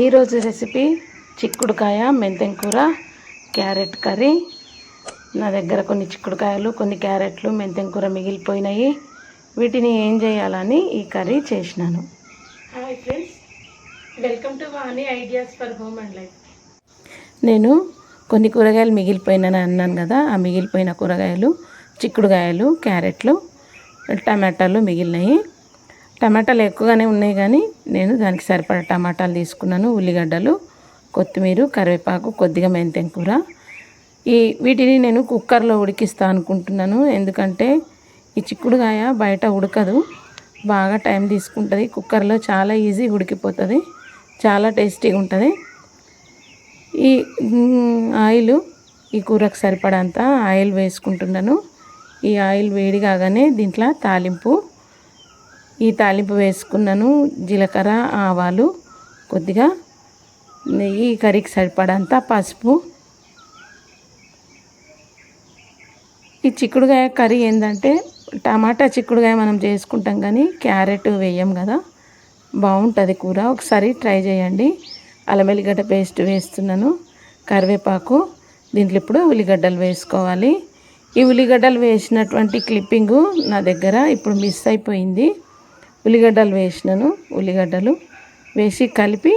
ఈరోజు రెసిపీ చిక్కుడుకాయ మెంతెం కూర క్యారెట్ కర్రీ. నా దగ్గర కొన్ని చిక్కుడుకాయలు కొన్ని క్యారెట్లు మెంతెం కూర మిగిలిపోయినాయి. వీటిని ఏం చేయాలని ఈ కర్రీ చేసినాను. Hi friends, welcome to Vani ideas for home and life. నేను కొన్ని కూరగాయలు మిగిలిపోయినాను అన్నాను కదా, ఆ మిగిలిపోయిన కూరగాయలు చిక్కుడుకాయలు, క్యారెట్లు, టమాటాలు మిగిలినాయి. టమాటాలు ఎక్కువగానే ఉన్నాయి కానీ నేను దానికి సరిపడా టమాటాలు తీసుకున్నాను. ఉల్లిగడ్డలు, కొత్తిమీర, కరివేపాకు, కొద్దిగా మెంతెం కూర. వీటిని నేను కుక్కర్లో ఉడికిస్తా అనుకుంటున్నాను. ఎందుకంటే ఈ చిక్కుడుకాయ బయట ఉడకదు, బాగా టైం తీసుకుంటుంది. కుక్కర్లో చాలా ఈజీ ఉడికిపోతుంది, చాలా టేస్టీగా ఉంటుంది. ఈ ఆయిల్, ఈ కూరకు సరిపడంత ఆయిల్ వేసుకుంటున్నాను. ఈ ఆయిల్ వేడి కాగానే దీంట్లో తాలింపు వేసుకున్నాను. జీలకర్ర, ఆవాలు, కొద్దిగా నెయ్యి, కర్రీకి సరిపడంత పసుపు. ఈ చిక్కుడుకాయ కర్రీ ఏంటంటే టమాటా చిక్కుడుకాయ మనం చేసుకుంటాం కానీ క్యారెట్ వేయం కదా, బాగుంటుంది కూర. ఒకసారి ట్రై చేయండి. అల్లం వెల్లిగడ్డ పేస్ట్ వేస్తున్నాను, కరివేపాకు. దీంట్లో ఇప్పుడు ఉల్లిగడ్డలు వేసుకోవాలి. ఈ ఉల్లిగడ్డలు వేసినటువంటి క్లిప్పింగు నా దగ్గర ఇప్పుడు మిస్ అయిపోయింది. ఉల్లిగడ్డలు వేసినాను. ఉల్లిగడ్డలు వేసి కలిపి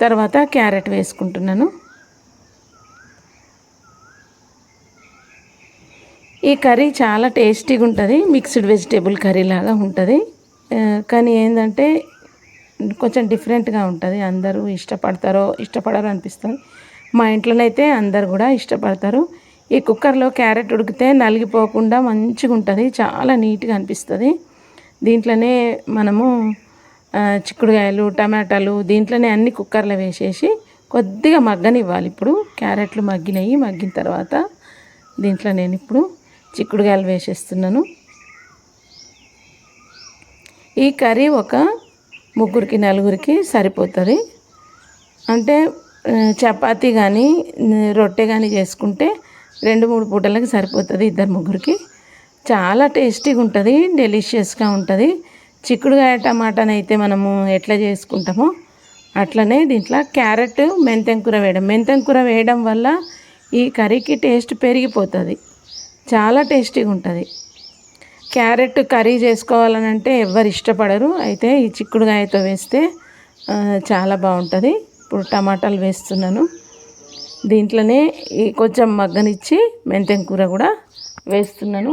తర్వాత క్యారెట్ వేసుకుంటున్నాను. ఈ కర్రీ చాలా టేస్టీగా ఉంటుంది. మిక్స్డ్ వెజిటేబుల్ కర్రీ లాగా ఉంటుంది. కానీ ఏంటంటే కొంచెం డిఫరెంట్గా ఉంటుంది. అందరూ ఇష్టపడరో అనిపిస్తుంది. మా ఇంట్లోనైతే అందరు కూడా ఇష్టపడతారు. ఈ కుక్కర్లో క్యారెట్ ఉడికితే నలిగిపోకుండా మంచిగా ఉంటుంది, చాలా నీట్గా అనిపిస్తుంది. దీంట్లోనే మనము చిక్కుడుకాయలు, టమాటాలు దీంట్లోనే అన్ని కుక్కర్లో వేసేసి కొద్దిగా మగ్గనివ్వాలి. ఇప్పుడు క్యారెట్లు మగ్గినాయి. మగ్గిన తర్వాత దీంట్లో నేను ఇప్పుడు చిక్కుడుకాయలు వేసేస్తున్నాను. ఈ కర్రీ ఒక 3-4 సరిపోతుంది. అంటే చపాతీ కానీ రొట్టె కానీ చేసుకుంటే 2-3 పూటలకి సరిపోతుంది, 2-3కి. చాలా టేస్టీగా ఉంటుంది, డెలిషియస్గా ఉంటుంది. చిక్కుడుకాయ టమాటాని అయితే మనము ఎట్లా చేసుకుంటామో అట్లనే దీంట్లో క్యారెట్, మెంతెం కూర వేయడం వల్ల ఈ కర్రీకి టేస్ట్ పెరిగిపోతుంది, చాలా టేస్టీగా ఉంటుంది. క్యారెట్ కర్రీ చేసుకోవాలనంటే ఎవరు ఇష్టపడరు, అయితే ఈ చిక్కుడుకాయతో వేస్తే చాలా బాగుంటుంది. ఇప్పుడు టమాటాలు వేస్తున్నాను. దీంట్లోనే కొంచెం మగ్గనిచ్చి మెంతెం కూర కూడా వేస్తున్నాను.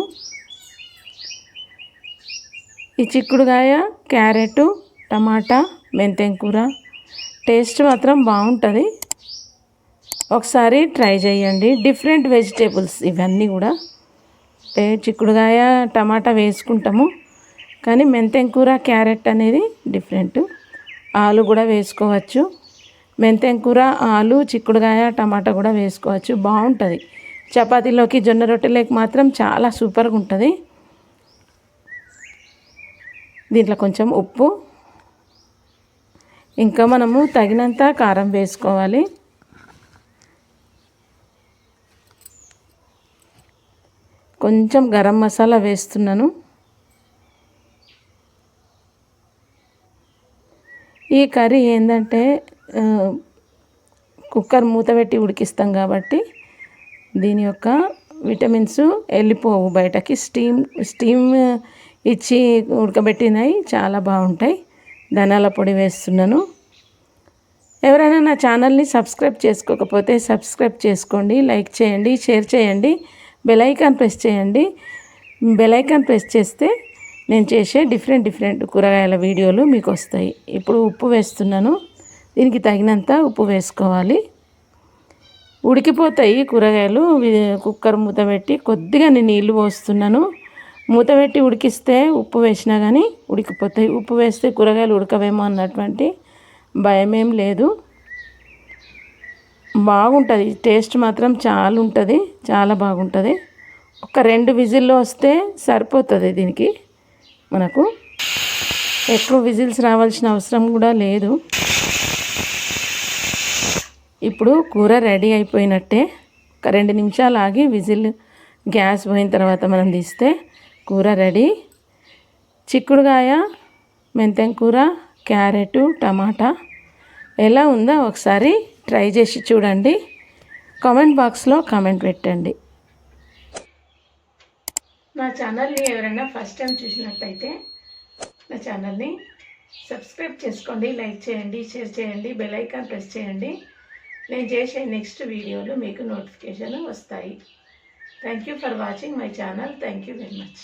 ఈ చిక్కుడుకాయ, క్యారెట్, టమాటా, మెంతెం కూర టేస్ట్ మాత్రం బాగుంటుంది. ఒకసారి ట్రై చేయండి. డిఫరెంట్ వెజిటేబుల్స్ ఇవన్నీ కూడా. చిక్కుడుకాయ, టమాటా వేసుకుంటాము కానీ మెంతెం కూర, క్యారెట్ అనేది డిఫరెంట్. ఆలు కూడా వేసుకోవచ్చు. మెంతెం కూర, ఆలు, చిక్కుడుకాయ, టమాటా కూడా వేసుకోవచ్చు, బాగుంటుంది. చపాతీలోకి, జొన్న రొట్టెలోకి మాత్రం చాలా సూపర్గా ఉంటుంది. దీంట్లో కొంచెం ఉప్పు, ఇంకా మనము తగినంత కారం వేసుకోవాలి. కొంచెం గరం మసాలా వేస్తున్నాను. ఈ కర్రీ ఏంటంటే కుక్కర్ మూత పెట్టి ఉడికిస్తాం కాబట్టి దీని యొక్క విటమిన్స్ వెళ్ళిపోవు బయటకి. స్టీమ్ ఇచ్చి ఉడకబెట్టినవి చాలా బాగుంటాయి. ధనియాల పొడి వేస్తున్నాను. ఎవరైనా నా ఛానల్ని సబ్స్క్రైబ్ చేసుకోకపోతే సబ్స్క్రైబ్ చేసుకోండి, లైక్ చేయండి, షేర్ చేయండి, బెల్ ఐకాన్ ప్రెస్ చేయండి. బెల్ ఐకాన్ ప్రెస్ చేస్తే నేను చేసే డిఫరెంట్ కూరగాయల వీడియోలు మీకు వస్తాయి. ఇప్పుడు ఉప్పు వేస్తున్నాను. దీనికి తగినంత ఉప్పు వేసుకోవాలి. ఉడికిపోతాయి కూరగాయలు. కుక్కర్ మూత పెట్టి కొద్దిగా నేను నీళ్ళు పోస్తున్నాను. మూత పెట్టి ఉడికిస్తే ఉప్పు వేసినా కానీ ఉడికిపోతాయి. ఉప్పు వేస్తే కూరగాయలు ఉడకవేమో అన్నటువంటి భయమేం లేదు, బాగుంటుంది. టేస్ట్ మాత్రం చాలా బాగుంటుంది. ఒక 2 విజిల్లో వస్తే సరిపోతుంది. దీనికి మనకు ఎక్కువ విజిల్స్ రావాల్సిన అవసరం కూడా లేదు. ఇప్పుడు కూర రెడీ అయిపోయినట్టే. ఒక 2 నిమిషాలు ఆగి విజిల్ గ్యాస్ పోయిన తర్వాత మనం తీస్తే కూర రెడీ. చిక్కుడుకాయ, మెంతెం కూర, క్యారెట్, టమాటా ఎలా ఉందో ఒకసారి ట్రై చేసి చూడండి. కామెంట్ బాక్స్లో కామెంట్ పెట్టండి. నా ఛానల్ని ఎవరైనా ఫస్ట్ టైం చూసినట్టయితే నా ఛానల్ని సబ్స్క్రైబ్ చేసుకోండి, లైక్ చేయండి, షేర్ చేయండి, బెల్ ఐకాన్ ప్రెస్ చేయండి. నేను చేసే నెక్స్ట్ వీడియోలు మీకు నోటిఫికేషన్ వస్తాయి. Thank you for watching my channel. Thank you very much.